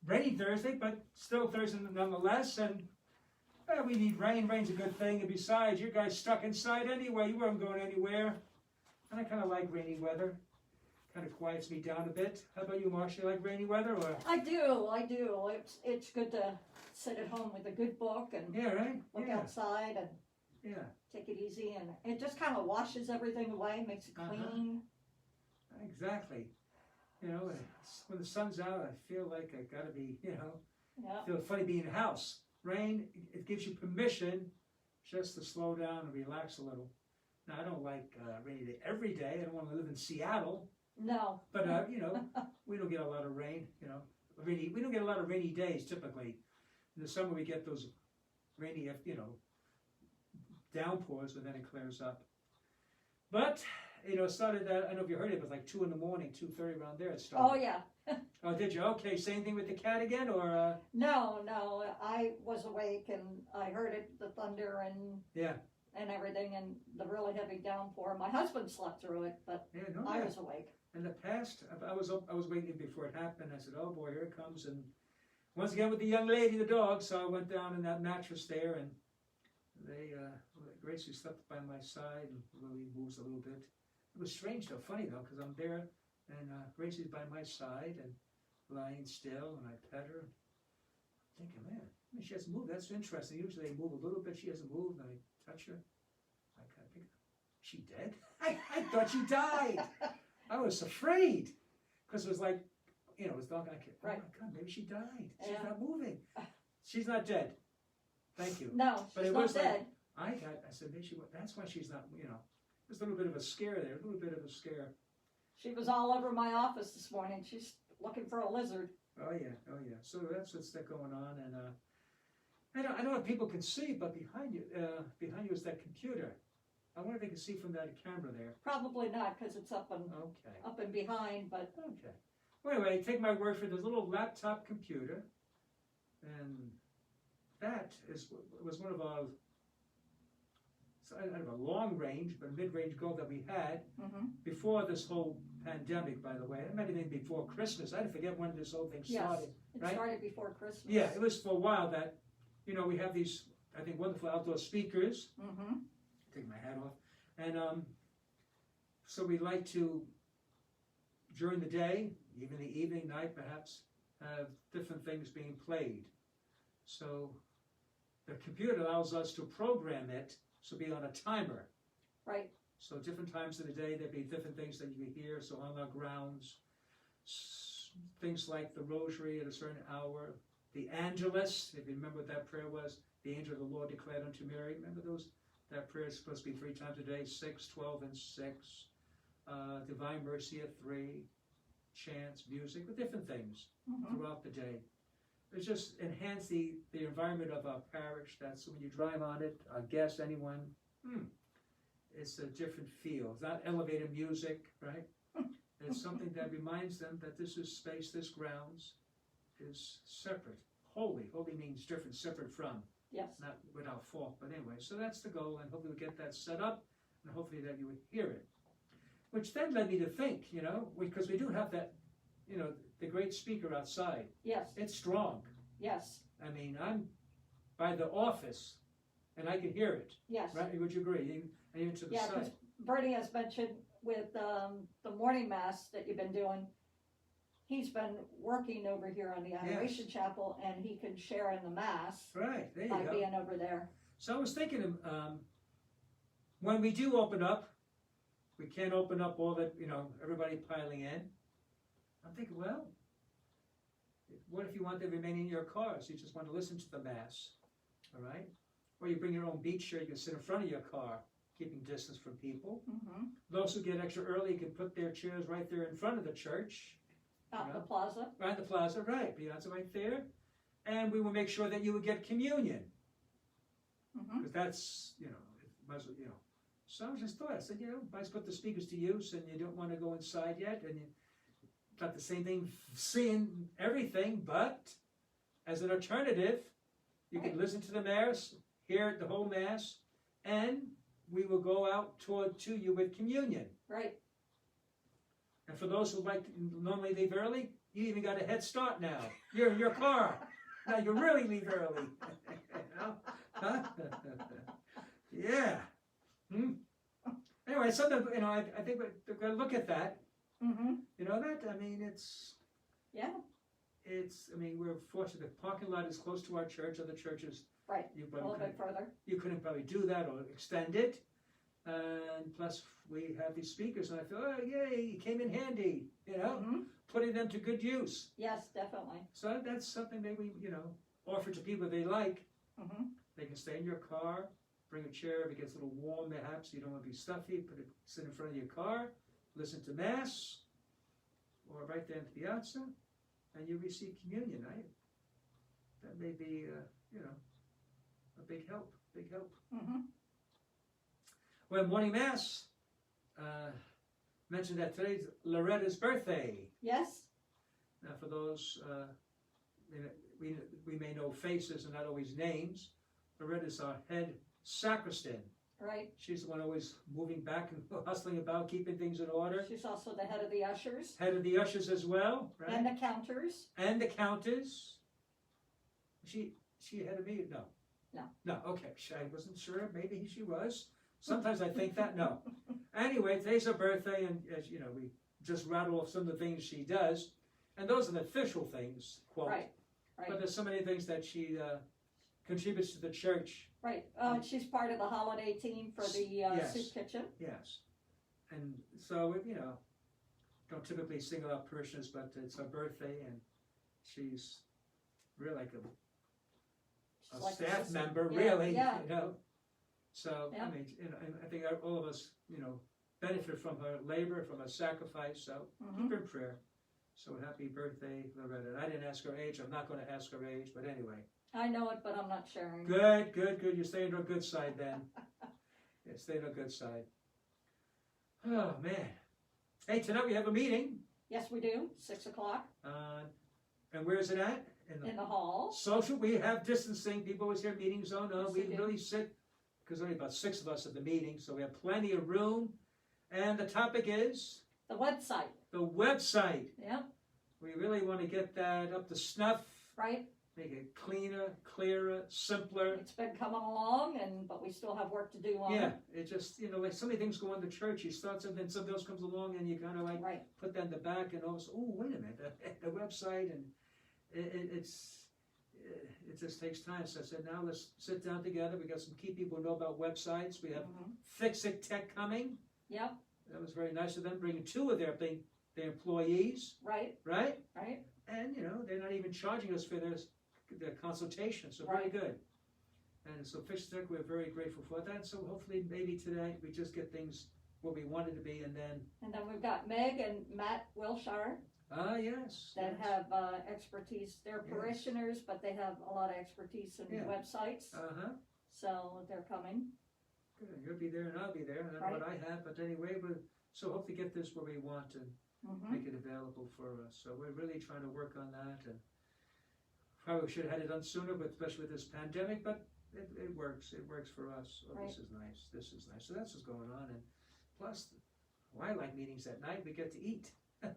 rainy Thursday, but still Thursday nonetheless. And we need rain. Rain's a good thing. And besides, you guys stuck inside anyway. You weren't going anywhere. And I kind of like rainy weather. Kind of quiets me down a bit. How about you, Marcia? You like rainy weather, or? I do. It's good to sit at home with a good book and Yeah, right. look Yeah. outside and Yeah. take it easy, and it just kind of washes everything away, makes it clean. Exactly. You know, when the sun's out, I feel like I gotta be, Yeah. feel funny being in the house. Rain, it gives you permission just to slow down and relax a little. Now, I don't like rainy day every day. I don't want to live in Seattle, No. but we don't get a lot of rain. We don't get a lot of rainy days typically. In the summer, we get those rainy, downpours, but then it clears up. But it started that. I don't know if you heard it. It was like 2 in the morning, 2:30 around there. It started. Oh yeah. Oh, did you? Okay, same thing with the cat again, or? No. I was awake and I heard it, the thunder Yeah. and everything, and the really heavy downpour. My husband slept through it, but Yeah, no. I was awake. In the past, I was waiting before it happened. I said, "Oh boy, here it comes!" And once again with the young lady, the dog. So I went down in that mattress there, and Gracie slept by my side, and Lily moves a little bit. It was strange though, funny though, because I'm there, and Gracie's by my side and lying still, and I pet her. Thinking, man, she hasn't moved. That's interesting. Usually they move a little bit. She hasn't moved, and I touch her. I kind of think, she dead? I thought she died. I was afraid because it was like, it was dark. Oh my God, maybe she died. She's not moving. She's not dead. Thank you. No, But she's it not was dead. I said, maybe that's why she's not, there's a little bit of a scare there, a little bit of a scare. She was all over my office this morning. She's looking for a lizard. Oh yeah. So that's what's going on, and I don't know if people can see, but behind you is that computer. I wonder if they can see from that camera there. Probably not, because it's up and behind. But Okay. Well, anyway, take my word for it. There's a little laptop computer, and that was one of our. I don't know, a long range, but a mid-range goal that we had before this whole pandemic, by the way. It might have been before Christmas. I forget when this whole thing started. It started before Christmas. Yeah, it was for a while that, we have these, I think, wonderful outdoor speakers. Take my hat off. And so we like to, during the day, even the evening, night perhaps, have different things being played. So the computer allows us to program it to be on a timer. Right. So different times of the day, there'd be different things that you hear. So on our grounds, things like the rosary at a certain hour, the Angelus, if you remember what that prayer was, the angel of the Lord declared unto Mary. Remember those? That prayer is supposed to be 3 times a day, 6, 12, and 6. Divine Mercy at 3. Chants, music, with different things throughout the day. It just enhance the environment of our parish. That's when you drive on it, guests, anyone, it's a different feel. It's not elevator music, right? It's something that reminds them that this is space, this grounds is separate. Holy. Holy means different, separate from. Yes. Not without fault, but anyway. So that's the goal, and hopefully we'll get that set up, and hopefully that you would hear it. Which then led me to think, because we do have that, the great speaker outside. Yes. It's strong. Yes. I mean, I'm by the office, and I can hear it. Yes. Right? Would you agree? Even to the Yeah, because side. Bernie has mentioned with the morning mass that you've been doing, he's been working over here on the Adoration Chapel, and he can share in the mass Right, there you by go. being over there. So I was thinking, when we do open up, we can't open up all that, everybody piling in. I'm thinking, well, what if you want to remain in your cars? You just want to listen to the Mass, all right? Or you bring your own beach chair, you can sit in front of your car, keeping distance from people. Those who get extra early can put their chairs right there in front of the church. Out in the plaza. Right in the plaza, right. Piazza right there. And we will make sure that you would get communion. Because that's, So I just thought, I said, might put the speakers to use, and you don't want to go inside yet, and you got the same thing, seeing everything, but as an alternative, you can listen to the Mass, hear the whole Mass, and we will go out to you with communion. Right. And for those who like to normally leave early, You even got a head start now. You're in your car. Now you really leave early. You know? Huh? Yeah. Hmm? Anyway, something, you know, I think we're going to look at that. Mm-hmm. You know that? I mean, it's, Yeah, I mean, we're fortunate. The parking lot is close to our church. Other churches, right. you A little bit further. couldn't probably do that or extend it. And plus, we have these speakers, and I feel, oh, yay, it came in handy, you know, Mm-hmm. putting them to good use. Yes, definitely. So that's something maybe, you know, offer to people they like. Mm-hmm. They can stay in your car, bring a chair if it gets a little warm, perhaps you don't want to be stuffy, sit in front of your car, listen to Mass, or right there in the piazza, and you receive communion. That may be, you know, a big help, Mm-hmm. Well, morning Mass, mentioned that today's Loretta's birthday. Yes. Now, for those, we may know faces and not always names. Loretta's our head sacristan. Right. She's the one always moving back and hustling about, keeping things in order. She's also the head of the ushers. Head of the ushers as well, right? And the counters. And the countess. She ahead of me? No. No. No, okay. I wasn't sure. Maybe she was. Sometimes I think that. No. Anyway, today's her birthday, and as you know, we just rattle off some of the things she does. And those are the official things, quote. Right. Right. But there's so many things that she contributes to the church. Right. She's part of the holiday team for the Yes. soup kitchen. Yes. And so, you know, don't typically single out parishioners, but it's her birthday, and she's really like a She's like staff sister. member, Yeah, really, yeah. you know. So, Yeah. I mean, you know, and I think all of us, you know, benefit from her labor, from her sacrifice, so Mm-hmm. keep her in prayer. So happy birthday, Loretta. I didn't ask her age. I'm not going to ask her age, but anyway. I know it, but I'm not sharing. Good. You're staying on a good side then. Yeah, stay on a good side. Oh, man. Hey, tonight we have a meeting. Yes, we do. 6 o'clock And where is it at? in the hall. Social. We have distancing. People always hear meetings. Oh, no, Yes, we they do. really sit, because only about 6 of us at the meeting, so we have plenty of room. And the topic is The website. the website. Yep. We really want to get that up to snuff, Right. make it cleaner, clearer, simpler. It's been coming along, but we still have work to do on Yeah, it. it just, you know, like so many things go on in the church. You start something, something else comes along, and you kind of like Right. put that in the back, and also, oh, wait a minute, the website, and it just takes time. So I said, now let's sit down together. We got some key people who know about websites. We have Mhm. Fix It Tech coming. Yep. That was very nice of them, bringing 2 of their employees, Right. right? Right. And, you know, they're not even charging us for their consultation, so very Right. good. And so Fix It Tech, we're very grateful for that. So hopefully maybe today we just get things where we wanted to be, and then, And then we've got Meg and Matt Wilshire yes. that yes. have expertise. They're Yes. parishioners, but they have a lot of expertise in Yeah. websites. Uh-huh. So they're coming. Good. You'll be there and I'll be there. I don't know what I have, but anyway, so hopefully get this where we want and Mm-hmm. make it available for us. So we're really trying to work on that, and probably should have had it done sooner, but especially with this pandemic, but it works. It works for us. Oh, Right. This is nice. This is nice. So that's what's going on. And plus, well, I like meetings at night. We get to eat. I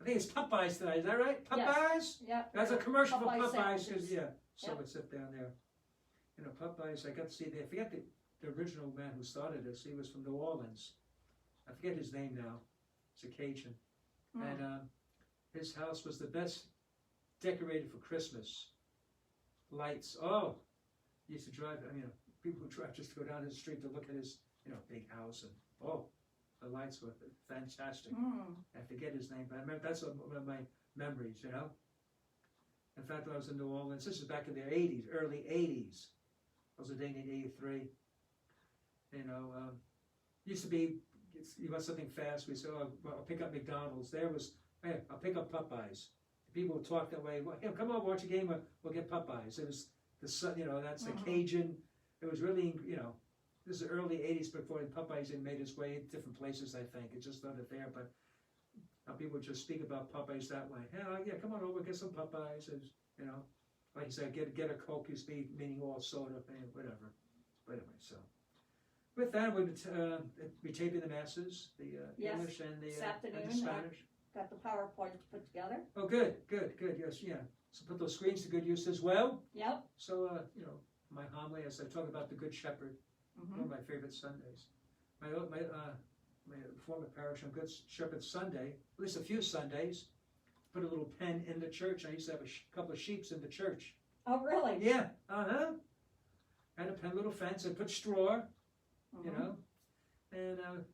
think it's Popeyes tonight. Is that right? Popeyes? Yep. That's a commercial for Popeye Popeyes. 'Cause, sandwiches. yeah. So Yep. it's sit down there. You know, Popeyes, I got to see, I forget the original man who started this. He was from New Orleans. I forget his name now. It's a Cajun. Mm. And his house was the best decorated for Christmas. Lights. Oh, used to drive, you know, people who drive just to go down the street to look at his, you know, big house. And oh, the lights were fantastic. Mm. I forget his name, but I remember that's one of my memories, you know. In fact, when I was in New Orleans, this is back in the 80s, early 80s. I was in 83. You know, used to be, you want something fast, we said, oh, well, I'll pick up McDonald's. There was, hey, I'll pick up Popeyes. People would talk that way. Well, hey, come on, watch a game, we'll get Popeyes. It was, you know, that's the Mhm. Cajun. It was really, you know, this is early 80s before Popeyes had made its way to different places, I think. It just started there, but now people just speak about Popeyes that way. Yeah, come on over, get some Popeyes. And, you know, like you said, get a Coke, meaning all soda, whatever. But anyway, so. with that, we'll be taping the masses, the Yes, English and this the afternoon, Spanish. got the PowerPoint put together. Oh, good, yes, yeah. So put those screens to good use as well. Yep. So, my homily, as I talk about the Good Shepherd, Mhm. one of my favorite Sundays. My former parish on Good Shepherd Sunday, at least a few Sundays, put a little pen in the church. I used to have a couple of sheeps in the church. Oh, really? Yeah, had a pen, little fence. I put straw, you Mhm. know, and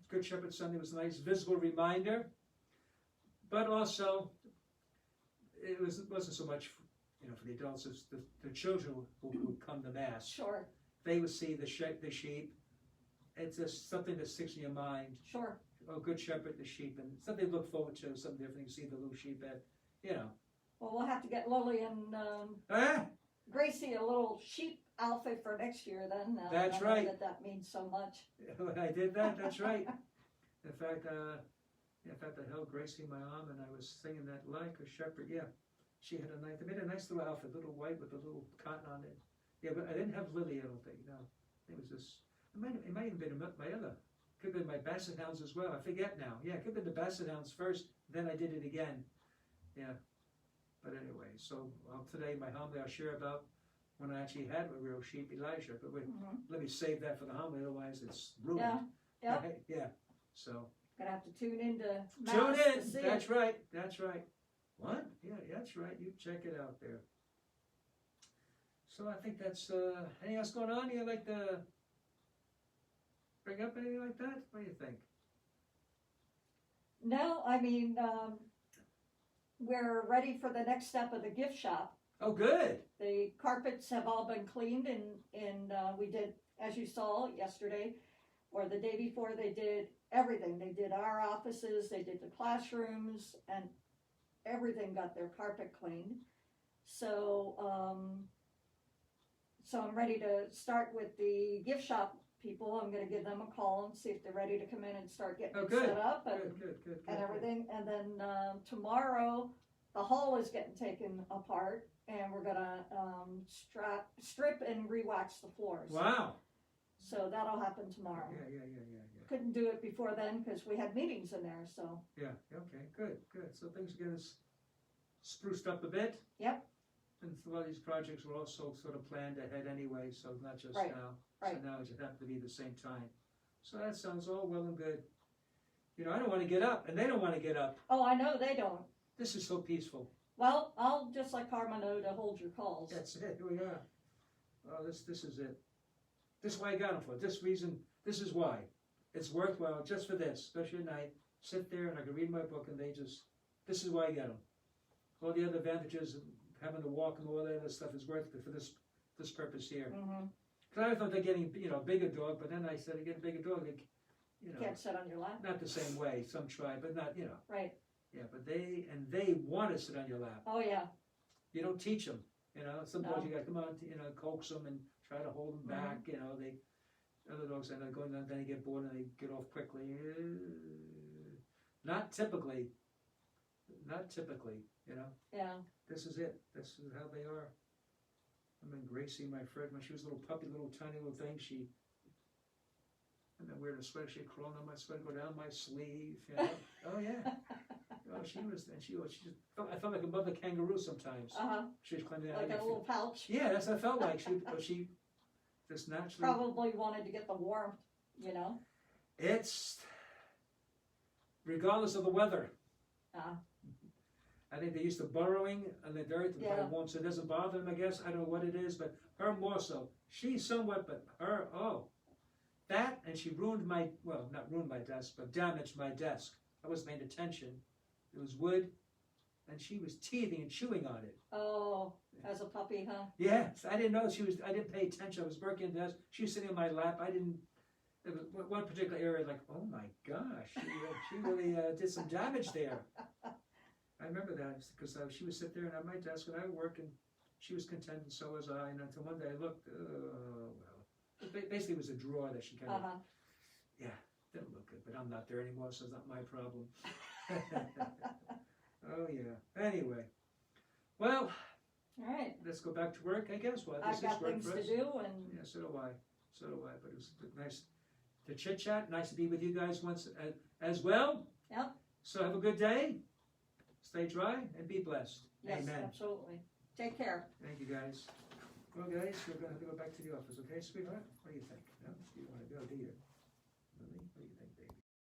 Good Shepherd Sunday was a nice visible reminder. But also, it wasn't so much, for the adults. It's the children who would come to mass. Sure, They would see the sheep. It's just something that sticks in your mind. sure. Oh, Good Shepherd, the sheep, and something to look forward to. Something different. You see the little sheep at, Well, we'll have to get Lily and Ah, Gracie a little sheep outfit for next year then. That's I know right. that means so much. I did that. That's right. In fact, I held Gracie in my arm and I was singing that like a shepherd. Yeah, she had they made a nice little outfit, little white with a little cotton on it. Yeah, but I didn't have Lily. I don't think. No, it was this. It might have been my other. Could have been my Basset Hounds as well. I forget now. Yeah, it could have been the Basset Hounds first. Then I did it again. Yeah. But anyway, so today my homily I'll share about when I actually had a real sheep, Elijah. But let me save that for the homily, otherwise it's ruined. Yeah. Yep. Right? Yeah. So Gonna have to tune into Mass tune to in. see That's it. right. That's right. What? Yeah, that's right. You check it out there. So I think that's anything else going on? You like to bring up anything like that? What do you think? No, I mean, we're ready for the next step of the gift shop. Oh, good. The carpets have all been cleaned and we did, as you saw yesterday, or the day before, they did everything. They did our offices, they did the classrooms, and everything got their carpet cleaned. So, so I'm ready to start with the gift shop people. I'm gonna give them a call and see if they're ready to come in and start getting Oh, it good. set up and, Good. and everything. And then tomorrow, the hall is getting taken apart, and we're gonna strip and re-wax the floors. Wow. So that'll happen tomorrow. Yeah. Couldn't do it before then because we had meetings in there. So Yeah, okay, good. So things are getting spruced up a bit. Yep. And a lot of these projects were also sort of planned ahead anyway, so not just Right, now. right. So now it just happened to be the same time. So that sounds all well and good. I don't want to get up, and they don't want to get up. oh, I know they don't. This is so peaceful. Well, I'll just let Carmen know to hold your calls. That's it, here we are. Oh, this is it. This is why I got them for. This reason, this is why. It's worthwhile just for this, especially at night. Sit there and I can read my book and this is why I get them. All the other advantages of having to walk and all that other stuff is worth it for this purpose here. Mm-hmm. Because I thought they're getting, a bigger dog, but then I said, I get a bigger dog, Can't sit on your lap. not the same way. Some try, but not, Right. Yeah, but they want to sit on your lap. Oh, yeah. You don't teach them, Some dogs No. you got to come on, coax them and try to hold them back. Other dogs end up going on, then they get bored and they get off quickly. Not typically. Yeah. This is it. This is how they are. Gracie, my friend, when she was a little puppy, little tiny little thing, and then wearing a sweater, she'd crawl on my sweater, go down my sleeve. Oh yeah. Oh, she just. I felt like a mother kangaroo sometimes. Uh-huh. She was climbing Like a little pouch. Yeah, that's what I felt like. She just naturally. Probably wanted to get the warmth, It's regardless of the weather. I think they're used to burrowing in the dirt and Yeah. warm, so it doesn't bother them, I guess. I don't know what it is, but her more so. She somewhat, but her, that, and she not ruined my desk, but damaged my desk. I wasn't paying attention. It was wood, and she was teething and chewing on it. Oh, as a puppy, huh? Yes, I didn't know I didn't pay attention. I was working on the desk. She was sitting on my lap. There was one particular area, like, oh my gosh, she really did some damage there. I remember that because she would sit there and at my desk and I would work, and she was content and so was I. And until one day I looked, basically it was a drawer that she kind of, didn't look good. But I'm not there anymore, so it's not my problem. Oh yeah. Anyway, well, All right. let's go back to work, I guess. Well, I've this is got work things for to us. do, and Yeah, so do I. So, but it was nice to chit chat. Nice to be with you guys once as well. Yep. So have a good day. Stay dry and be blessed. Yes, Amen. absolutely. Take care. Thank you, guys. Well, guys, we're going to have to go back to the office, okay, sweetheart? What do you think? No, you don't want to go, do you? Really? What do you think, baby?